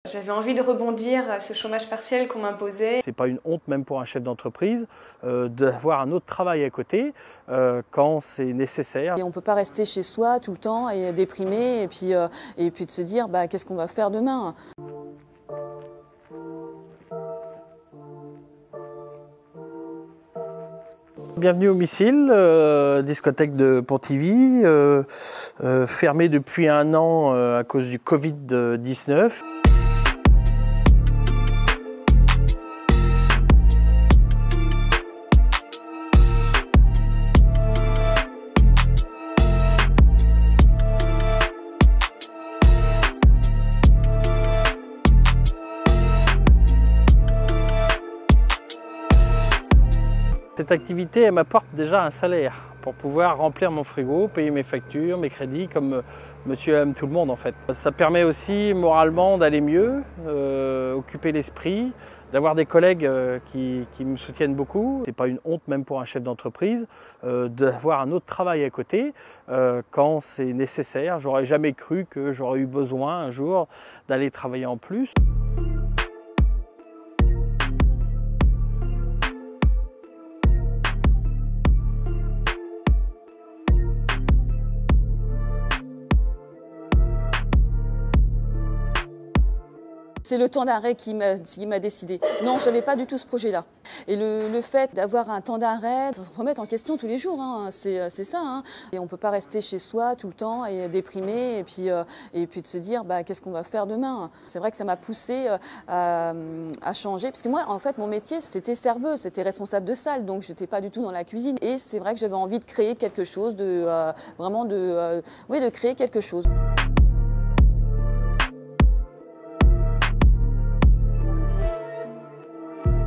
J'avais envie de rebondir à ce chômage partiel qu'on m'imposait. C'est pas une honte même pour un chef d'entreprise d'avoir un autre travail à côté quand c'est nécessaire. Et on ne peut pas rester chez soi tout le temps et déprimé et puis de se dire qu'est-ce qu'on va faire demain. Bienvenue au Missile, discothèque de Pontivy, fermée depuis 1 an à cause du Covid-19. Cette activité, elle m'apporte déjà un salaire pour pouvoir remplir mon frigo, payer mes factures, mes crédits, comme monsieur aime tout le monde en fait. Ça permet aussi moralement d'aller mieux, occuper l'esprit, d'avoir des collègues qui me soutiennent beaucoup. C'est pas une honte même pour un chef d'entreprise d'avoir un autre travail à côté quand c'est nécessaire. J'aurais jamais cru que j'aurais eu besoin un jour d'aller travailler en plus. C'est le temps d'arrêt qui m'a décidé. Non, je n'avais pas du tout ce projet-là. Et le fait d'avoir un temps d'arrêt, il faut se remettre en question tous les jours, c'est ça. Et on ne peut pas rester chez soi tout le temps et déprimé et puis de se dire qu'est-ce qu'on va faire demain. C'est vrai que ça m'a poussé à changer. Parce que moi, en fait, mon métier, c'était serveuse, c'était responsable de salle, donc je n'étais pas du tout dans la cuisine. Et c'est vrai que j'avais envie de créer quelque chose, de créer quelque chose.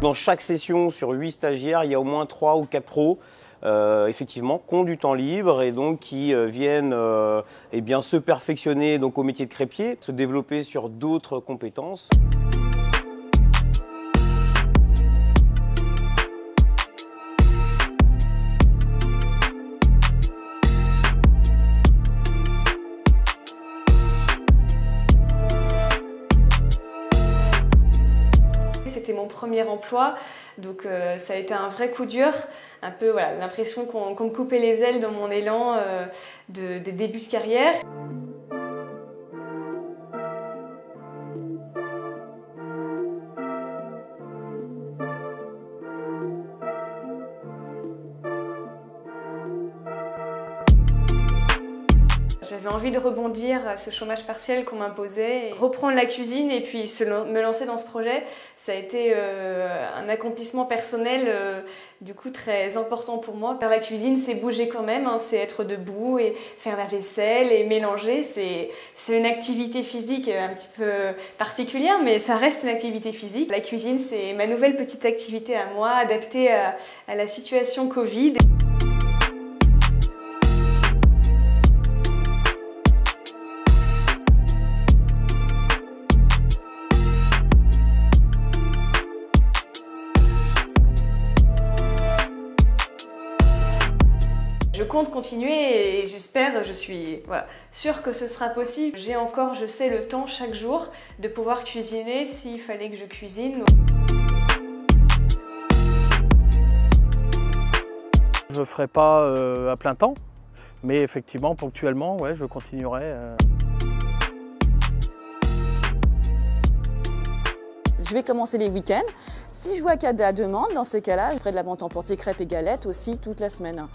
Dans chaque session, sur 8 stagiaires, il y a au moins 3 ou 4 pros, effectivement, qui ont du temps libre et donc qui viennent se perfectionner donc, au métier de crêpier, se développer sur d'autres compétences. C'était mon premier emploi, donc ça a été un vrai coup dur, un peu l'impression qu'on me coupait les ailes dans mon élan des débuts de carrière. J'avais envie de rebondir à ce chômage partiel qu'on m'imposait, reprendre la cuisine et puis me lancer dans ce projet. Ça a été un accomplissement personnel du coup très important pour moi. Faire la cuisine, c'est bouger quand même, c'est être debout et faire la vaisselle et mélanger. C'est une activité physique un petit peu particulière, mais ça reste une activité physique. La cuisine, c'est ma nouvelle petite activité à moi, adaptée à la situation Covid. Je compte continuer et j'espère, je suis sûre que ce sera possible. J'ai encore, je sais, le temps chaque jour de pouvoir cuisiner s'il fallait que je cuisine. Je ne ferai pas à plein temps, mais effectivement, ponctuellement, ouais, je continuerai. Je vais commencer les week-ends. Si je vois qu'il y a de la demande, dans ces cas-là, je ferai de la vente emportée crêpes et galettes aussi toute la semaine.